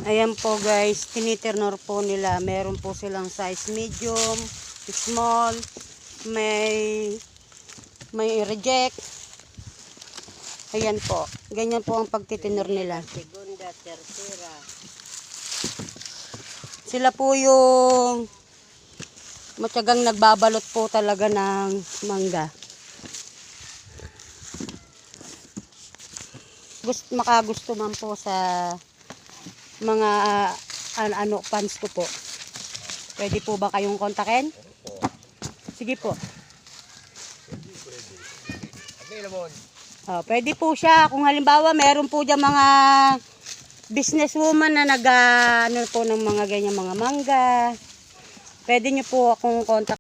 Ayan po guys, tiniternor po nila. Meron po silang size medium, small, may reject. Ayan po. Ganyan po ang pagtitinor nila. Segunda, tercera. Sila po yung matyagang nagbabalot po talaga ng mangga. Makagusto man po sa mga fans ko po. Pwede po ba kayong kontakin? Sige po. Pwede po siya. Kung halimbawa meron po dyan mga businesswoman na ano po ng mga ganyan mga mangga. Pwede nyo po akong kontak.